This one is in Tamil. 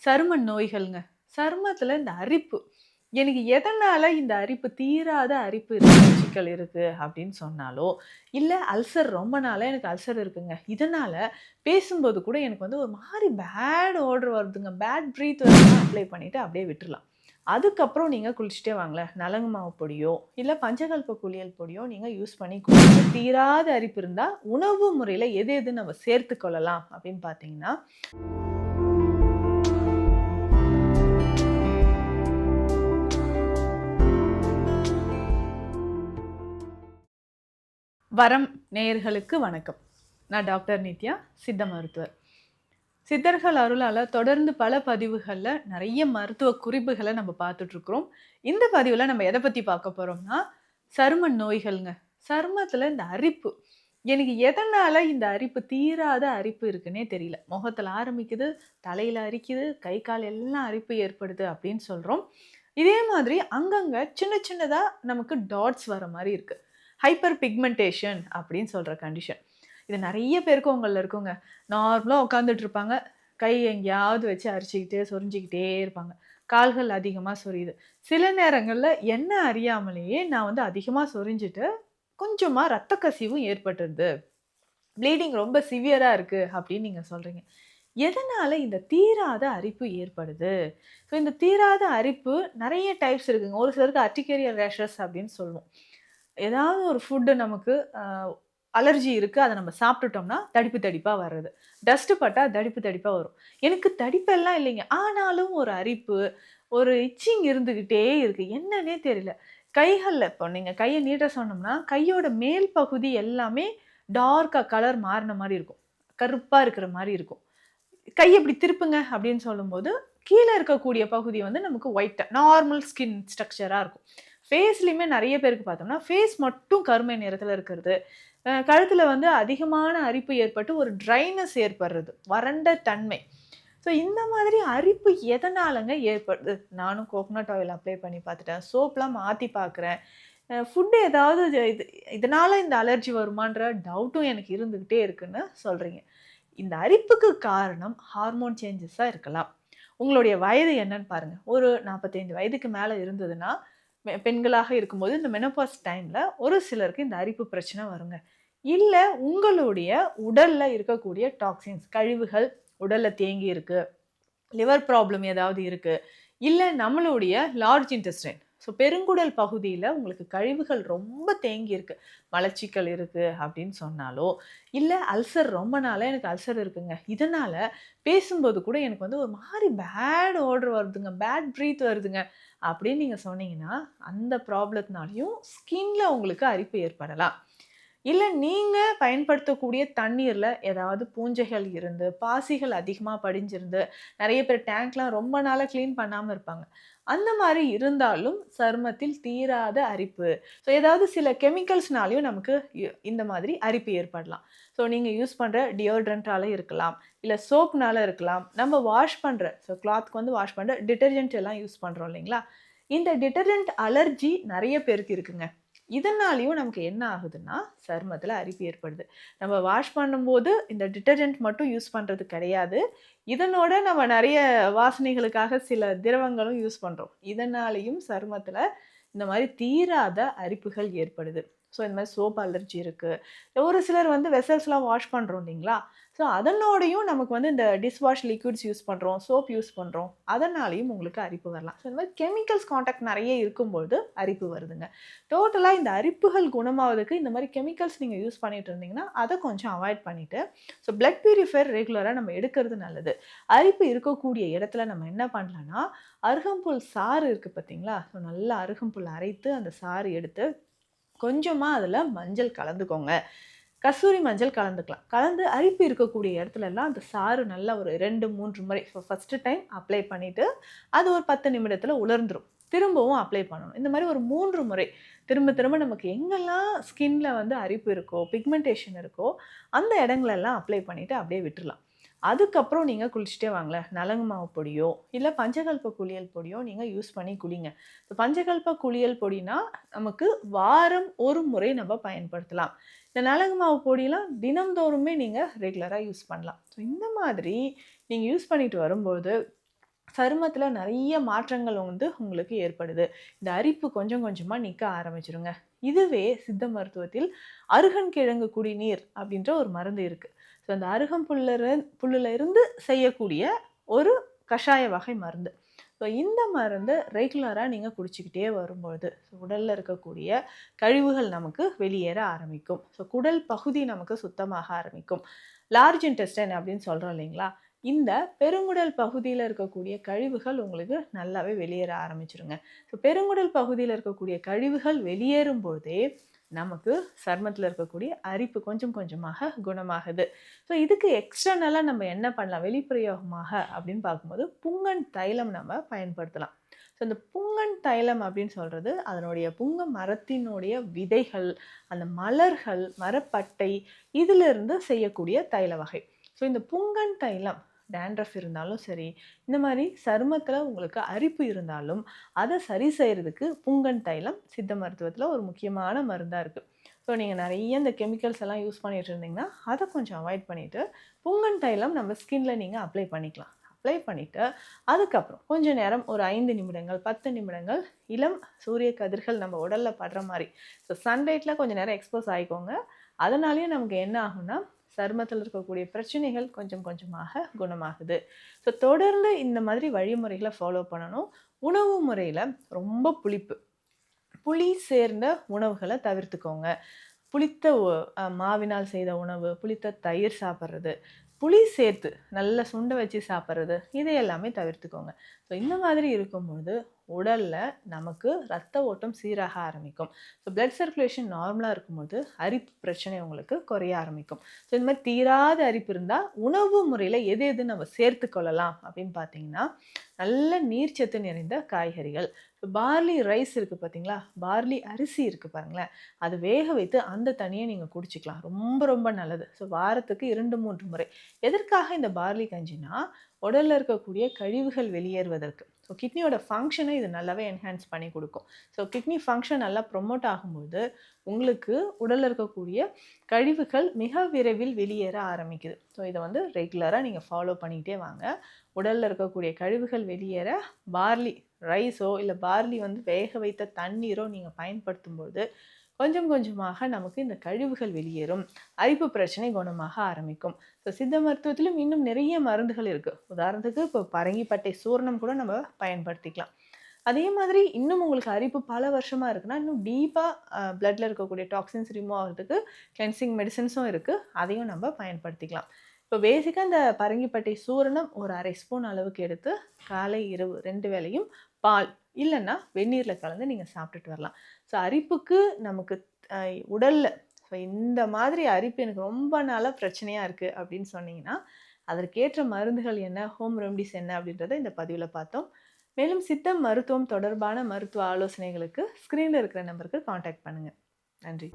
சரும நோய்கள்ங்க. சருமத்தில இந்த அரிப்பு. எனக்கு எதனால இந்த அரிப்பு தீராத அரிப்பு சிக்கல் இருக்கு அப்படின்னு சொன்னாலோ, இல்ல அல்சர் ரொம்ப நாளா எனக்கு அல்சர் இருக்குங்க. இதனால பேசும்போது கூட எனக்கு வந்து ஒரு மாரி பேட் ஓடர் வருதுங்க. பேட் பிரீத் வருதுன்னா அப்ளை பண்ணிட்டு அப்படியே விட்டுறலாம். அதுக்கப்புறம் நீங்க குளிச்சுட்டே வாங்களேன். நலங்கு மாவு பொடியோ, இல்ல பஞ்சகல்ப குளியல் பொடியோ நீங்க யூஸ் பண்ணி குளிங்க. தீராத அரிப்பு இருந்தா உணவு முறையில எது எது நம்ம சேர்த்துக் கொள்ளலாம் அப்படின்னு பார்த்தீங்கன்னா, வரம் நேயர்களுக்கு வணக்கம். நான் டாக்டர் நித்யா, சித்த மருத்துவர். சித்தர்கள் அருளால தொடர்ந்து பல பதிவுகள்ல நெறைய மருத்துவ குறிப்புகள நம்ம பார்த்துட்டு இருக்கிறோம். இந்த பதிவுல நம்ம எத பத்தி பார்க்க போறோம்னா, சரும நோய்கள்ங்க. சருமத்தில இந்த அரிப்பு. எனக்கு எதனால இந்த அரிப்பு தீராத அரிப்பு இருக்குன்னே தெரியல. முகத்தில ஆரம்பிக்குது, தலையில அரிக்குது, கை, கால் எல்லாம் அரிப்பு ஏற்படுது அப்படின்னு சொல்றோம். இதே மாதிரி அங்கங்க சின்ன சின்னதா நமக்கு டாட்ஸ் வர மாரி இருக்கு. ஹைப்பர் பிக்மென்டேஷன் அப்படின்னு சொல்ற கண்டிஷன். இது நெறைய பேருக்கு உங்கள்ல இருக்குங்க. நார்மலா உட்கார்ந்துட்டு இருப்பாங்க. கை எங்கேயாவது வச்சு அரிச்சுக்கிட்டே, சொரிஞ்சுக்கிட்டே இருப்பாங்க. கால்கள் அதிகமா சொரியுது. சில நேரங்கள்ல என்ன அறியாமலேயே நான் வந்து அதிகமா சொரிஞ்சுட்டு, கொஞ்சமா ரத்த கசிவும் ஏற்பட்டுருது. ப்ளீடிங் ரொம்ப சிவியரா இருக்கு அப்படின்னு நீங்க சொல்றீங்க. எதனால இந்த தீராத அரிப்பு ஏற்படுது? ஸோ இந்த தீராத அரிப்பு நெறைய டைப்ஸ் இருக்குங்க. ஒரு சிலருக்கு அர்டிகேரியா ரேஷஸ் அப்படின்னு சொல்லுவோம். ஏதாவது ஒரு ஃபுட் நமக்கு அலர்ஜி இருக்கு. அத நம்ம சாப்பிட்டுட்டோம்னா, தடிப்பு தடிப்பா வர்றது. டஸ்ட் பட்டா தடிப்பு தடிப்பா வரும். எனக்கு தடிப்பெல்லாம் இல்லைங்க. ஆனாலும் ஒரு அரிப்பு, ஒரு இச்சிங் இருந்துகிட்டே இருக்கு. என்னன்னே தெரியல. கைகள்ல இப்போ நீங்க கைய நீட்ட சொன்னோம்னா, கையோட மேல் பகுதி எல்லாமே டார்க்கா கலர் மாறுன மாரி இருக்கும். கருப்பா இருக்கிற மாரி இருக்கும். கைய இப்டி திருப்புங்க அப்படின்னு சொல்லும்போது, கீழ இருக்கக்கூடிய பகுதி வந்து நமக்கு ஒயிட்டா நார்மல் ஸ்கின் ஸ்ட்ரக்சரா இருக்கும். ஃபேஸ்லயுமே நெறைய பேருக்கு பார்த்தோம்னா, ஃபேஸ் மட்டும் கருமை நிறத்தில இருக்கிறது. கழுத்தில வந்து அதிகமான அரிப்பு ஏற்பட்டு ஒரு ட்ரைனஸ் ஏற்படுறது. வறண்ட தன்மை. ஸோ இந்த மாதிரி அரிப்பு எதனாலங்க ஏற்படுது? நானும் கோகனட் ஆயில் அப்ளை பண்ணி பார்த்துட்டேன். சோப்லாம் மாத்தி பார்க்குறேன். ஃபுட் ஏதாவது இதனால இந்த அலர்ஜி வருமான்ற டவுட்டும் எனக்கு இருந்துகிட்டே இருக்குன்னு சொல்றீங்க. இந்த அரிப்புக்கு காரணம் ஹார்மோன் சேஞ்சஸா இருக்கலாம். உங்களுடைய வயது என்னன்னு பாருங்க. ஒரு 45 வயதுக்கு மேல இருந்ததுன்னா, பெண்களாக இருக்கும்போது இந்த மெனோபாஸ் டைம்ல ஒரு சிலருக்கு இந்த அரிப்பு பிரச்சனை வருங்க. இல்ல உங்களுடைய உடல்ல இருக்கக்கூடிய டாக்ஸின்ஸ், கழிவுகள் உடல்ல தேங்கி இருக்கு. லிவர் ப்ராப்ளம் ஏதாவது இருக்கு. இல்ல நம்மளுடைய லார்ஜ் இன்டெஸ்டைன். ஸோ பெருங்குடல் பகுதியில உங்களுக்கு கழிவுகள் ரொம்ப தேங்கி இருக்கு. மலச்சிக்கல் இருக்கு அப்படின்னு சொன்னாலோ, இல்ல அல்சர் ரொம்ப நாளா எனக்கு அல்சர் இருக்குங்க. இதனால பேசும்போது கூட எனக்கு வந்து ஒரு மாரி பேட் ஓடர் வருதுங்க. பேட் பிரீத் வருதுங்க. அப்படின்னு நீங்க சொன்னீங்கன்னா, அந்த ப்ராப்ளத்தினாலயும் ஸ்கின்ல உங்களுக்கு அரிப்பு ஏற்படலாம். இல்ல நீங்க பயன்படுத்தக்கூடிய தண்ணீர்ல ஏதாவது பூஞ்சைகள் இருந்து, பாசிகள் அதிகமா படிஞ்சிருந்து, நெறைய பேர் டேங்க்லாம் ரொம்ப நாளா கிளீன் பண்ணாம இருப்பாங்க. அந்த மாரி இருந்தாலும் சருமத்தில் தீராத அரிப்பு. ஸோ ஏதாவது சில கெமிக்கல்ஸ்னாலயும் நமக்கு இந்த மாதிரி அரிப்பு ஏற்படலாம். ஸோ நீங்க யூஸ் பண்ற டியோட்ரண்ட்டால இருக்கலாம். இல்ல சோப்னால இருக்கலாம். நம்ம வாஷ் பண்ற கிளாத்க்கு வந்து வாஷ் பண்ற டிட்டர்ஜென்ட் எல்லாம் யூஸ் பண்றோம் இல்லைங்களா? இந்த டிட்டர்ஜென்ட் அலர்ஜி நெறைய பேருக்கு இருக்குங்க. இதனாலயும் நமக்கு என்ன ஆகுதுன்னா, சருமத்தில அரிப்பு ஏற்படுது. நம்ம வாஷ் பண்ணும்போது இந்த டிட்டர்ஜென்ட் மட்டும் யூஸ் பண்றது கிடையாது. இதனோட நம்ம நெறைய வாசனைகளுக்காக சில திரவங்களும் யூஸ் பண்றோம். இதனாலேயும் சருமத்தில இந்த மாரி தீராத அரிப்புகள் ஏற்படுது. ஸோ இந்த மாரி சோப் அலர்ஜி இருக்கு. ஒரு சிலர் வந்து வெசல்ஸ்லாம் வாஷ் பண்றோம் இல்லைங்களா? ஸோ அதனோடையும் நமக்கு வந்து இந்த டிஷ் வாஷ் லிக்விட்ஸ் யூஸ் பண்றோம், சோப் யூஸ் பண்றோம். அதனாலேயும் உங்களுக்கு அரிப்பு வரலாம். ஸோ இந்த மாரி கெமிக்கல்ஸ் கான்டாக்ட் நெறைய இருக்கும்பொழுது அரிப்பு வருதுங்க. டோட்டலா இந்த அரிப்புகள் குணமாவதற்கு இந்த மாரி கெமிக்கல்ஸ் நீங்க யூஸ் பண்ணிட்டு இருந்தீங்கன்னா, அத கொஞ்சம் அவாய்ட் பண்ணிட்டு, ஸோ பிளட் பியூரிஃபையர் ரெகுலரா நம்ம எடுக்கிறது நல்லது. அரிப்பு இருக்கக்கூடிய இடத்துல நம்ம என்ன பண்ணலாம்னா, அருகம்புல் சாறு இருக்கு பார்த்தீங்களா? ஸோ நல்லா அருகம்புல் அரைத்து அந்த சாறு எடுத்து, கொஞ்சமா அதில மஞ்சள் கலந்துக்கோங்க. கஸ்தூரி மஞ்சள் கலந்துக்கலாம். கலந்து அரிப்பு இருக்கக்கூடிய இடத்துலலாம் அந்த சாறு நல்லா ஒரு 2, 3 முறை ஃபர்ஸ்ட்டு டைம் அப்ளை பண்ணிட்டு, அது ஒரு 10 நிமிடத்தில உலர்ந்துரும். திரும்பவும் அப்ளை பண்ணணும். இந்த மாரி ஒரு 3 முறை திரும்ப திரும்ப நமக்கு எங்கெல்லாம் ஸ்கின்ல வந்து அரிப்பு இருக்கோ, பிக்மென்டேஷன் இருக்கோ, அந்த இடங்களெல்லாம் அப்ளை பண்ணிட்டு அப்படியே விட்டுறலாம். அதுக்கப்புறம் நீங்க குளிச்சுட்டே வாங்களேன். நலங்கு மாவு பொடியோ, இல்ல பஞ்சகல்ப குளியல் பொடியோ நீங்க யூஸ் பண்ணி குளிங்க. பஞ்சகல்ப குளியல் பொடினா, நமக்கு வாரம் 1 முறை நம்ம பயன்படுத்தலாம். இந்த நலங்கு மாவு பொடிலாம் தினம்தோறுமே நீங்க ரெகுலரா யூஸ் பண்ணலாம். ஸோ இந்த மாதிரி நீங்க யூஸ் பண்ணிட்டு வரும்போது சருமத்துல நெறைய மாற்றங்கள் வந்து உங்களுக்கு ஏற்படுது. இந்த அரிப்பு கொஞ்சம் கொஞ்சமா நிக்க ஆரம்பிச்சுருங்க. இதுவே சித்த மருத்துவத்தில் அருகன் கிழங்கு குடிநீர் அப்படின்ற ஒரு மருந்து இருக்கு. ஸோ அந்த புல்லுல இருந்து செய்யக்கூடிய ஒரு கஷாய வகை மருந்து. ஸோ இந்த மருந்து ரெகுலரா நீங்க குடிச்சுக்கிட்டே வரும்பொழுது, உடல்ல இருக்கக்கூடிய கழிவுகள் நமக்கு வெளியேற ஆரம்பிக்கும். ஸோ குடல் பகுதி நமக்கு சுத்தமாக ஆரம்பிக்கும். லார்ஜ் இன்டெஸ்டைன் அப்படின்னு சொல்றோம் இல்லைங்களா? இந்த பெருங்குடல் பகுதியில இருக்கக்கூடிய கழிவுகள் உங்களுக்கு நல்லாவே வெளியேற ஆரம்பிச்சுருங்க. ஸோ பெருங்குடல் பகுதியில இருக்கக்கூடிய கழிவுகள் வெளியேறும் பொழுதே, நமக்கு சருமத்தில இருக்கக்கூடிய அரிப்பு கொஞ்சம் கொஞ்சமாக குணமாகுது. ஸோ இதுக்கு எக்ஸ்டர்னலா நம்ம என்ன பண்ணலாம்? வெளிப்பிரயோகமாக அப்படின்னு பார்க்கும்போது, புங்கன் தைலம் நம்ம பயன்படுத்தலாம். ஸோ இந்த புங்கன் தைலம் அப்படின்னு சொல்றது, அதனுடைய புங்க மரத்தினுடைய விதைகள், அந்த மலர்கள், மரப்பட்டை இதிலிருந்து செய்யக்கூடிய தைல வகை. ஸோ இந்த புங்கன் தைலம் டேண்ட்ரஃப் இருந்தாலும் சரி, இந்த மாரி சருமத்தில உங்களுக்கு அரிப்பு இருந்தாலும், அத சரி செய்றதுக்கு புங்கன் தைலம் சித்த மருத்துவத்தில ஒரு முக்கியமான மருந்தா இருக்கு. ஸோ நீங்க நெறைய இந்த கெமிக்கல்ஸ் எல்லாம் யூஸ் பண்ணிட்டு இருந்தீங்கன்னா, அத கொஞ்சம் அவாய்ட் பண்ணிட்டு, புங்கன் தைலம் நம்ம ஸ்கின்ல நீங்க அப்ளை பண்ணிக்கலாம். அப்ளை பண்ணிட்டு, அதுக்கப்புறம் கொஞ்ச நேரம் ஒரு 5 நிமிடங்கள், 10 நிமிடங்கள் இளம் சூரிய கதிர்கள் நம்ம உடல்ல படுற மாரி, ஸோ சன்லைட்ல கொஞ்ச நேரம் எக்ஸ்போஸ் ஆயிக்கோங்க. அதனாலேயே நமக்கு என்ன ஆகும்னா, சருமத்தில இருக்கக்கூடிய பிரச்சனைகள் கொஞ்சம் கொஞ்சமாக குணமாகுது. ஸோ தொடர்ந்து இந்த மாதிரி வழிமுறைகள ஃபாலோ பண்ணணும். உணவு முறையில ரொம்ப புளிப்பு, புளி சேர்ந்த உணவுகள தவிர்த்துக்கோங்க. புளித்த மாவினால் செய்த உணவு, புளித்த தயிர் சாப்பிடுறது, புளி சேர்த்து நல்லா சுண்ட வச்சு சாப்பிடுறது, இதை எல்லாமே தவிர்த்துக்கோங்க. ஸோ இந்த மாதிரி இருக்கும்பொழுது, உடல்ல நமக்கு ரத்த ஓட்டம் சீராக ஆரம்பிக்கும். ஸோ பிளட் சர்க்குலேஷன் நார்மலா இருக்கும்போது, அரிப்பு பிரச்சனை உங்களுக்கு குறைய ஆரம்பிக்கும். ஸோ இந்த மாதிரி தீராத அரிப்பு இருந்தா, உணவு முறையில எது எது நம்ம சேர்த்துக் கொள்ளலாம் அப்படின்னு பார்த்தீங்கன்னா, நல்ல நீர்ச்சத்து நிறைந்த காய்கறிகள். பார்லி ரைஸ் இருக்கு பார்த்தீங்களா? பார்லி அரிசி இருக்கு பாருங்களேன். அது வேக வைத்து அந்த தண்ணிய நீங்க குடிச்சுக்கலாம். ரொம்ப ரொம்ப நல்லது. ஸோ வாரத்துக்கு 2, 3 முறை. எதற்காக இந்த பார்லி கஞ்சினா, உடல்ல இருக்கக்கூடிய கழிவுகள் வெளியேறுவதற்கு. ஸோ கிட்னியோட ஃபங்ஷன இது நல்லாவே என்ஹான்ஸ் பண்ணி குடுக்கும். ஸோ கிட்னி ஃபங்ஷன் நல்லா ப்ரொமோட் ஆகும்போது, உங்களுக்கு உடல்ல இருக்கக்கூடிய கழிவுகள் மிக விரைவில் வெளியேற ஆரம்பிக்குது. ஸோ இத வந்து ரெகுலரா நீங்க ஃபாலோ பண்ணிக்கிட்டே வாங்க. உடல்ல இருக்கக்கூடிய கழிவுகள் வெளியேற பார்லி ரைஸோ, இல்ல பார்லி வந்து வேக வைத்த தண்ணீரோ நீங்க பயன்படுத்தும்போது, கொஞ்சம் கொஞ்சமாக நமக்கு இந்த கழிவுகள் வெளியேறும். அரிப்பு பிரச்சனை குணமாக ஆரம்பிக்கும். ஸோ சித்த மருத்துவத்திலும் இன்னும் நிறைய மருந்துகள் இருக்கு. உதாரணத்துக்கு இப்போ பரங்கிப்பட்டை சூர்ணம் கூட நம்ம பயன்படுத்திக்கலாம். அதே மாதிரி இன்னும் உங்களுக்கு அரிப்பு பல வருஷமா இருக்குன்னா, இன்னும் டீப்பா பிளட்ல இருக்கக்கூடிய டாக்ஸின்ஸ் ரிமூவ் ஆகுறதுக்கு கிளென்சிங் மெடிசின்ஸும் இருக்கு. அதையும் நம்ம பயன்படுத்திக்கலாம். இப்போ பேசிக்கா இந்த பரங்கிப்பட்டை சூரணம் ஒரு 1/2 ஸ்பூன் அளவுக்கு எடுத்து, காலை, இரவு 2 வேளையும் பால் இல்லன்னா வெந்நீர்ல கலந்து நீங்க சாப்பிட்டுட்டு வரலாம். ஸோ அரிப்புக்கு நமக்கு அ உடல்ல ஸோ இந்த மாதிரி அரிப்பு எனக்கு ரொம்ப நாளா பிரச்சனையா இருக்கு அப்படின்னு சொன்னீங்கன்னா, அதற்கேற்ற மருந்துகள் என்ன, ஹோம் ரெமடிஸ் என்ன அப்படின்றத இந்த பதிவுல பார்த்தோம். மேலும் சித்த மருத்துவம் தொடர்பான மருத்துவ ஆலோசனைகளுக்கு ஸ்க்ரீன்ல இருக்கிற நம்பருக்கு கான்டாக்ட் பண்ணுங்க. நன்றி.